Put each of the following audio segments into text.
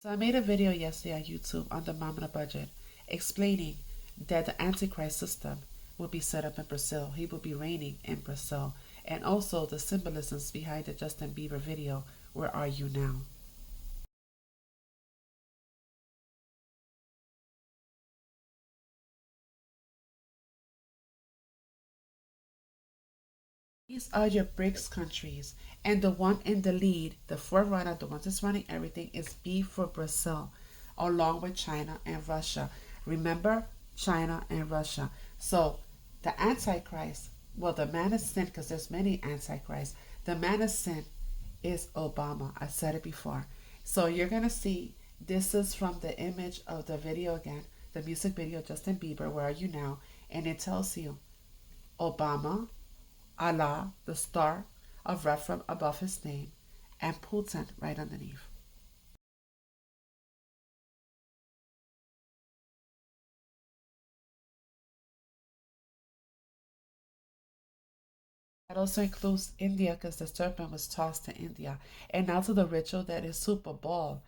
So I made a video yesterday on YouTube on the Mom on a Budget explaining that the Antichrist system will be set up in Brazil. He will be reigning in Brazil. And also the symbolisms behind the Justin Bieber video, Where Are You Now? These are your BRICS countries. And the one in the lead, the forerunner, the one that's running everything, is B for Brazil, along with China and Russia. Remember, China and Russia. So the Antichrist, well, the man of sin, because there's many Antichrists, the man of sin is Obama. I said it before. So you're going to see this is from the image of the video again, the music video, Justin Bieber, Where Are You Now? And it tells you Obama, Allah, the star of reference above his name, and Putin right underneath. That also includes India because the serpent was tossed to India. And now to the ritual that is Super Bowl.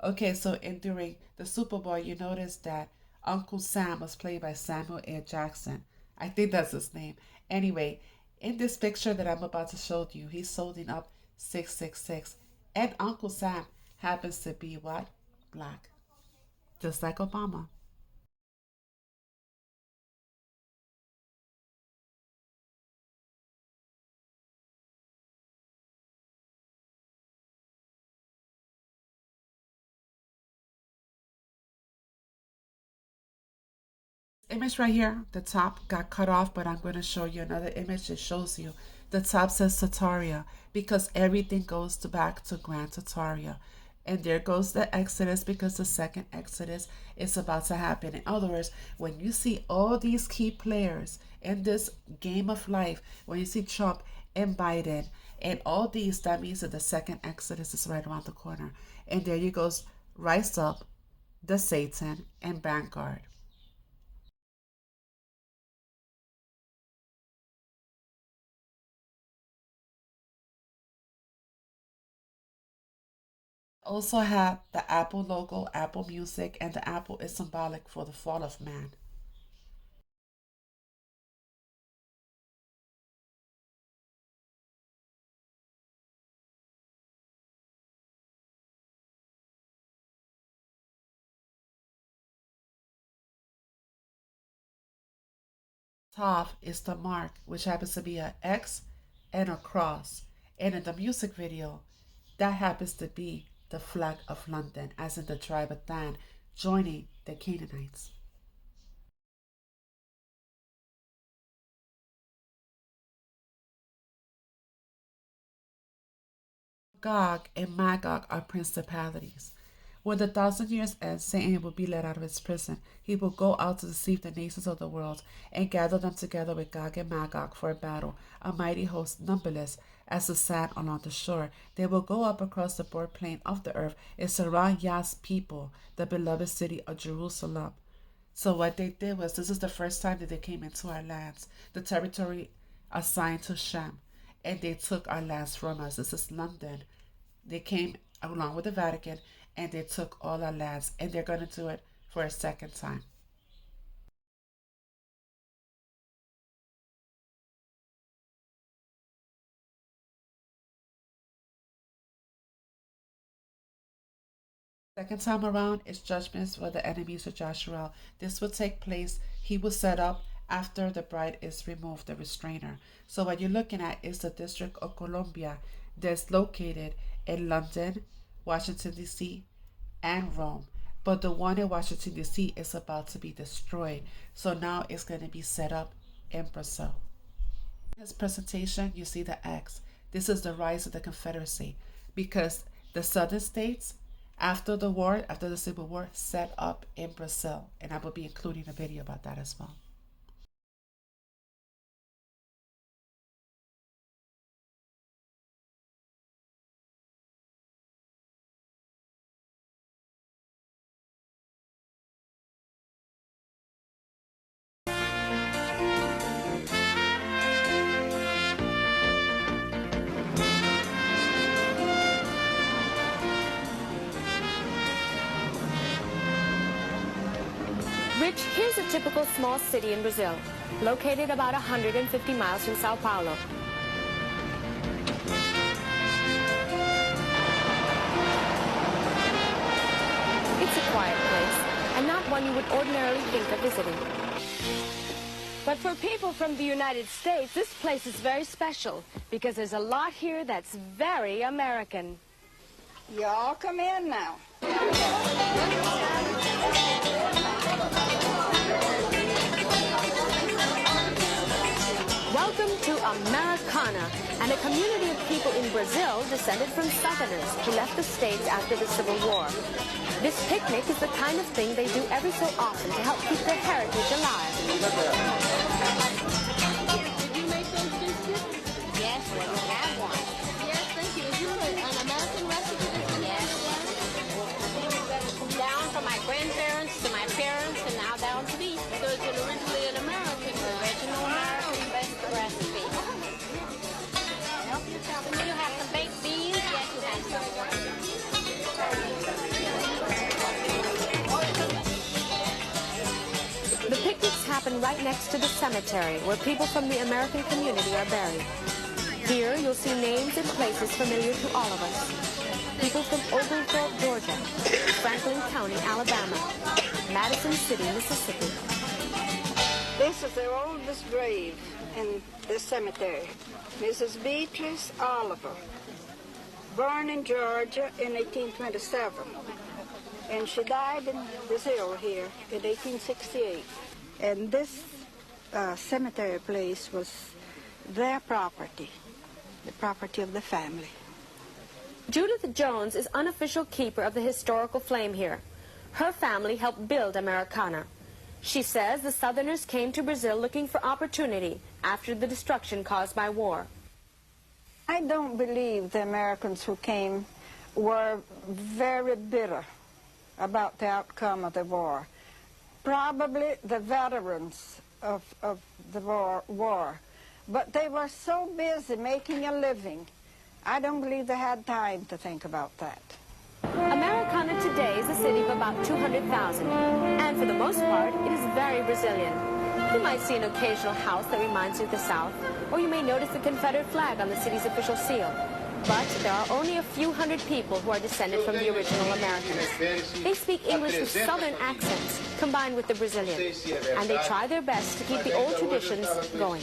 Okay, so during the Super Bowl, you notice that Uncle Sam was played by Samuel L. Jackson. I think that's his name. Anyway, in this picture that I'm about to show you, he's holding up 666. And Uncle Sam happens to be what? Black. Just like Obama. Image right here, the top got cut off, but I'm going to show you another image that shows you the top says Tataria because everything goes back to Grand Tataria. And there goes the Exodus because the second Exodus is about to happen. In other words, when you see all these key players in this game of life, when you see Trump and Biden and all these, that means that the second Exodus is right around the corner. And there you goes, Rise Up, the Satan, and Vanguard. Also have the Apple logo, Apple Music, and the apple is symbolic for the fall of man. Tav is the mark, which happens to be an X and a cross. And in the music video, that happens to be the flag of London, as in the tribe of Dan joining the Canaanites. Gog and Magog are principalities. When the 1,000 years end, Satan will be let out of his prison. He will go out to deceive the nations of the world and gather them together with Gog and Magog for a battle, a mighty host numberless as the sand along the shore. They will go up across the broad plain of the earth and surround Yah's people, the beloved city of Jerusalem. So what they did was, this is the first time that they came into our lands, the territory assigned to Shem, and they took our lands from us. This is London. They came along with the Vatican and they took all our lands, and they're going to do it for a second time. Second time around is judgments for the enemies of Joshua. This will take place. He will set up after the bride is removed, the restrainer. So what you're looking at is the District of Columbia that's located in London, Washington, D.C., and Rome. But the one in Washington, D.C. is about to be destroyed. So now it's going to be set up in Brazil. In his presentation, you see the X. This is the rise of the Confederacy because the southern states, after the war, after the Civil War, set up in Brazil. And I will be including a video about that as well. Rich, here's a typical small city in Brazil, located about 150 miles from Sao Paulo. It's a quiet place, and not one you would ordinarily think of visiting. But for people from the United States, this place is very special, because there's a lot here that's very American. Y'all come in now. Welcome to Americana, and a community of people in Brazil descended from Southerners who left the States after the Civil War. This picnic is the kind of thing they do every so often to help keep their heritage alive. Did you make those biscuits? Yes, we have one. Yes, thank you. Is this an American recipe? Yes. Down from my grandparents to my parents and now down to me. So it's originally an American Original American recipe. And you have some baked beans? Yes, you have some. The picnics happen right next to the cemetery where people from the American community are buried. Here you'll see names and places familiar to all of us. People from Oglethorpe, Georgia, Franklin County, Alabama, Madison City, Mississippi. This is the oldest grave in this cemetery. Mrs. Beatrice Oliver, born in Georgia in 1827. And she died in Brazil here in 1868. And this cemetery place was their property, the property of the family. Judith Jones is unofficial keeper of the historical flame here. Her family helped build Americana. She says the Southerners came to Brazil looking for opportunity after the destruction caused by war. I don't believe the Americans who came were very bitter about the outcome of the war. Probably the veterans of the war. But they were so busy making a living, I don't believe they had time to think about that. Americana today is a city of about 200,000, and for the most part, it is very Brazilian. You might see an occasional house that reminds you of the South, or you may notice the Confederate flag on the city's official seal. But there are only a few hundred people who are descended from the original Americans. They speak English with Southern accents combined with the Brazilian, and they try their best to keep the old traditions going.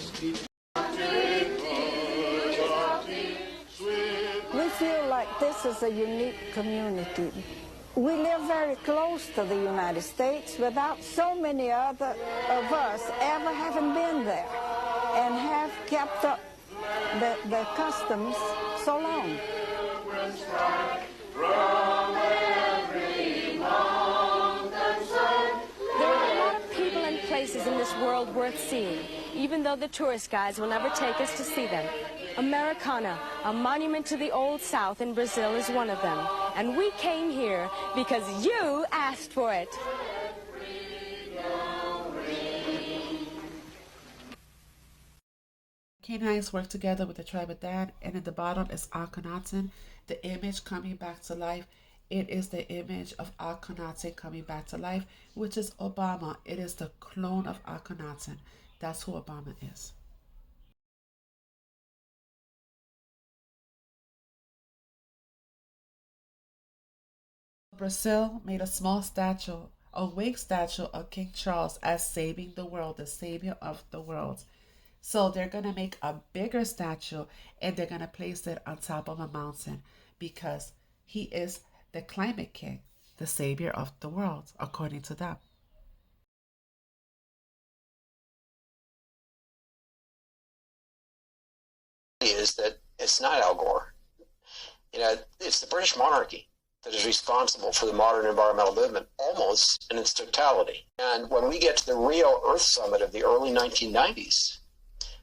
We feel like this is a unique community. We live very close to the United States without so many other of us ever having been there and have kept up the customs so long. There are a lot of people and places in this world worth seeing, even though the tourist guides will never take us to see them. Americana, a monument to the Old South in Brazil, is one of them. And we came here because you asked for it. Canaanites work together with the tribe of Dan, and at the bottom is Akhenaten, the image coming back to life. It is the image of Akhenaten coming back to life, which is Obama. It is the clone of Akhenaten. That's who Obama is. Brazil made a small statue, a winged statue of King Charles as saving the world, the savior of the world. So they're going to make a bigger statue and they're going to place it on top of a mountain because he is the climate king, the savior of the world, according to them. Is that it's not Al Gore. You know, it's the British monarchy that is responsible for the modern environmental movement almost in its totality. And when we get to the Rio Earth Summit of the early 1990s,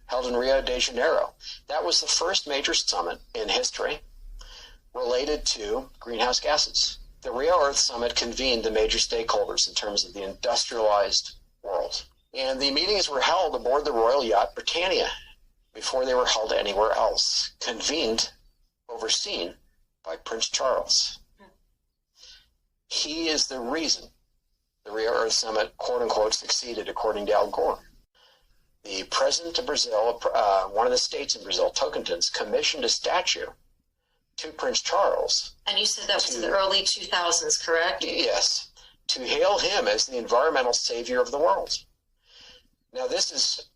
held in Rio de Janeiro, that was the first major summit in history related to greenhouse gases. The Rio Earth Summit convened the major stakeholders in terms of the industrialized world. And the meetings were held aboard the royal yacht Britannia before they were held anywhere else, convened, overseen by Prince Charles. He is the reason the Rio Earth Summit, quote unquote, succeeded, according to Al Gore. The president of Brazil, one of the states in Brazil, Tocantins, commissioned a statue to Prince Charles. And you said that was in the early 2000s, correct? Yes, to hail him as the environmental savior of the world. Now, this is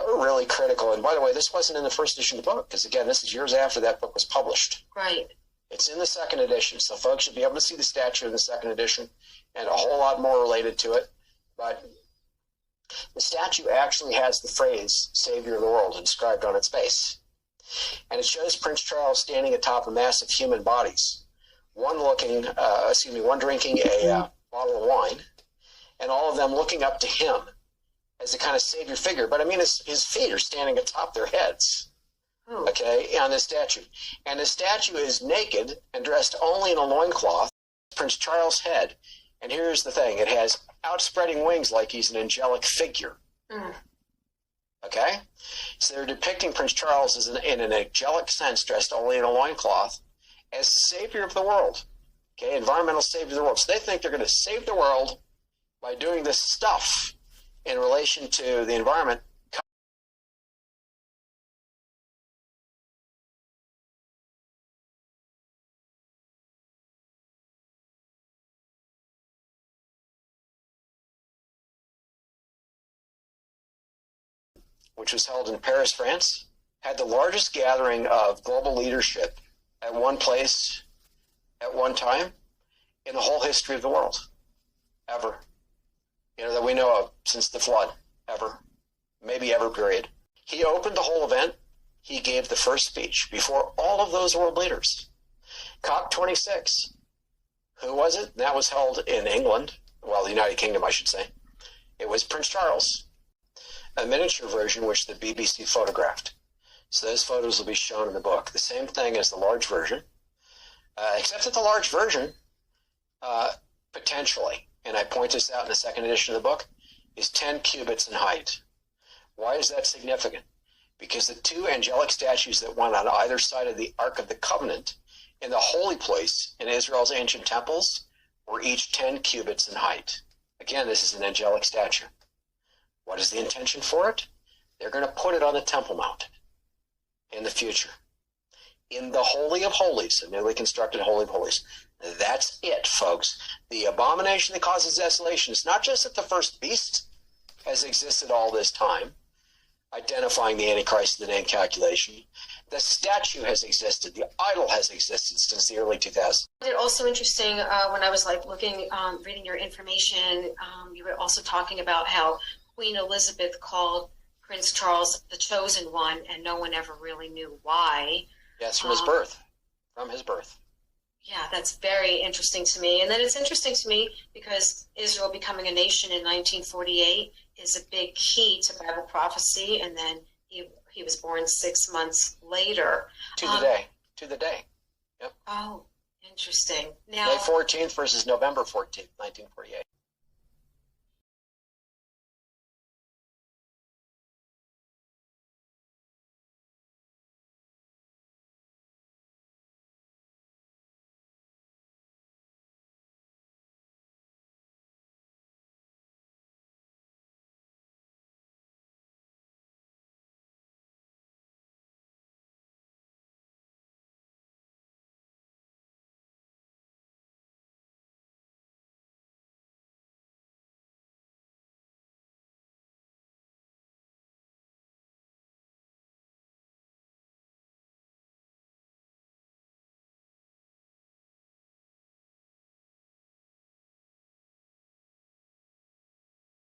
really critical. And by the way, this wasn't in the first edition of the book, because again, this is years after that book was published. Right. It's in the second edition, so folks should be able to see the statue in the second edition and a whole lot more related to it. But the statue actually has the phrase "Savior of the World" inscribed on its base. And it shows Prince Charles standing atop a mass of human bodies, one drinking a bottle of wine, and all of them looking up to him as a kind of savior figure. But I mean, his feet are standing atop their heads. Oh. Okay, on the statue. And the statue is naked and dressed only in a loincloth, Prince Charles' head. And here's the thing, it has outspreading wings like he's an angelic figure. Mm. Okay? So they're depicting Prince Charles as in an angelic sense, dressed only in a loincloth, as the savior of the world. Okay, environmental savior of the world. So they think they're going to save the world by doing this stuff in relation to the environment. Which was held in Paris, France, had the largest gathering of global leadership at one place at one time in the whole history of the world, ever. That we know of since the flood, ever. Maybe ever, period. He opened the whole event. He gave the first speech before all of those world leaders. COP26. Who was it? That was held in England. Well, the United Kingdom, I should say. It was Prince Charles. A miniature version which the BBC photographed. So those photos will be shown in the book. The same thing as the large version, except that the large version, potentially, and I point this out in the second edition of the book, is 10 cubits in height. Why is that significant? Because the two angelic statues that went on either side of the Ark of the Covenant in the holy place in Israel's ancient temples were each 10 cubits in height. Again, this is an angelic statue. What is the intention for it? They're going to put it on the Temple Mount in the future. In the Holy of Holies, a newly constructed Holy of Holies. That's it, folks. The abomination that causes desolation is not just that the first beast has existed all this time, identifying the Antichrist in the name calculation. The statue has existed. The idol has existed since the early 2000s. It's also interesting when I was looking, reading your information, you were also talking about how Queen Elizabeth called Prince Charles the chosen one, and no one ever really knew why. Yes, from his birth. From his birth. Yeah, that's very interesting to me. And then it's interesting to me because Israel becoming a nation in 1948 is a big key to Bible prophecy, and then he was born 6 months later. To the day. To the day. Yep. Oh, interesting. Now, May 14th versus November 14th, 1948.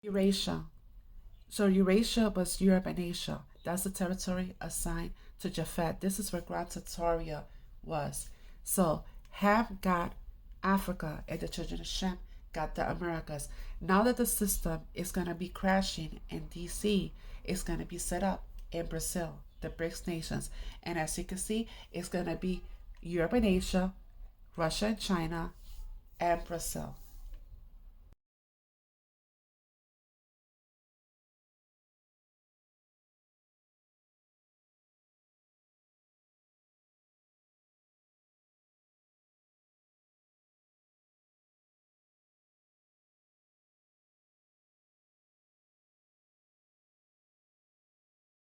Eurasia. So Eurasia was Europe and Asia. That's the territory assigned to Japhet. This is where Gran Tortoria was. So Ham got Africa, and the children of Shem got the Americas. Now that the system is going to be crashing in DC, it's going to be set up in Brazil, the BRICS nations. And as you can see, it's going to be Europe and Asia, Russia and China, and Brazil.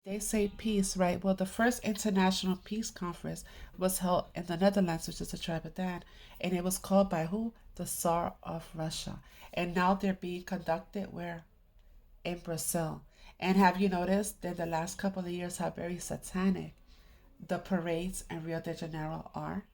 They say peace, right? Well, the first international peace conference was held in the Netherlands, which is a tribe of Dan, and it was called by who? The Tsar of Russia. And now they're being conducted where? In Brazil. And have you noticed that the last couple of years how very satanic the parades in Rio de Janeiro are?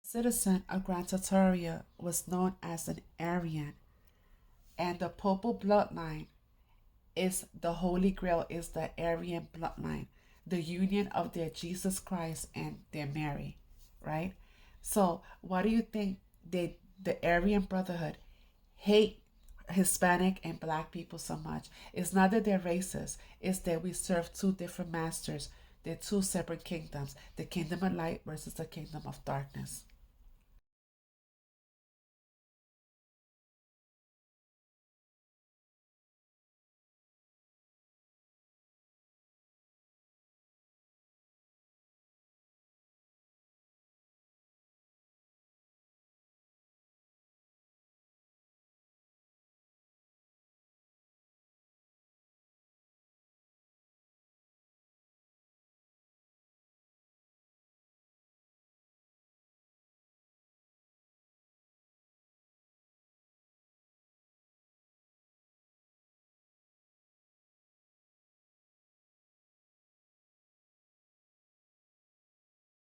Citizen of Gran Tartaria was known as an Aryan, and the Popal bloodline is the Holy Grail, is the Aryan bloodline, the union of their Jesus Christ and their Mary, right? So, why do you think the Aryan Brotherhood hate Hispanic and black people so much? It's not that they're racist, it's that we serve two different masters. They're two separate kingdoms, the kingdom of light versus the kingdom of darkness.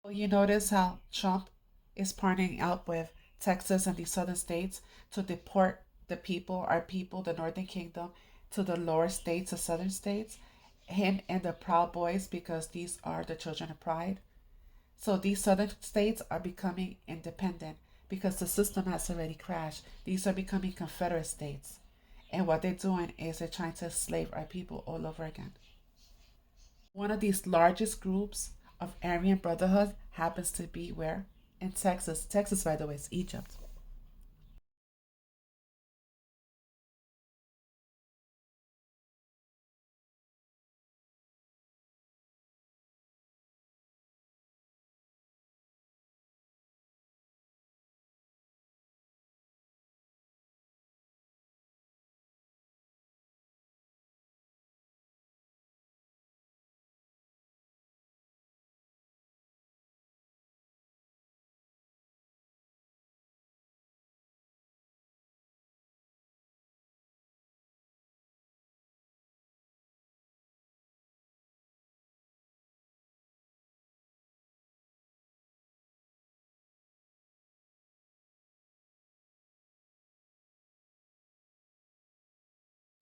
Well, you notice how Trump is partnering up with Texas and the southern states to deport the people, our people, the Northern Kingdom, to the lower states, the southern states, him and the Proud Boys, because these are the children of pride. So these southern states are becoming independent because the system has already crashed. These are becoming Confederate states. And what they're doing is they're trying to enslave our people all over again. One of these largest groups of Aryan Brotherhood happens to be where? In Texas. Texas, by the way, is Egypt.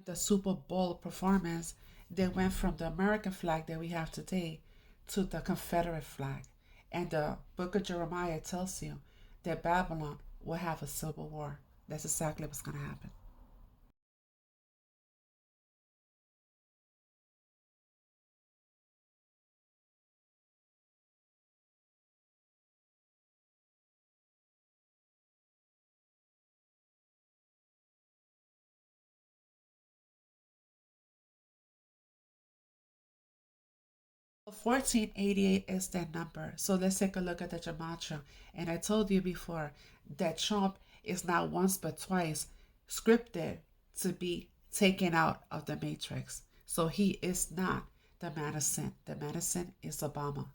The Super Bowl performance, they went from the American flag that we have today to the Confederate flag. And the book of Jeremiah tells you that Babylon will have a civil war. That's exactly what's going to happen. So 1488 is that number. So let's take a look at the gematria. And I told you before that Trump is not once but twice scripted to be taken out of the matrix. So he is not the man of sin. The man of sin is Obama.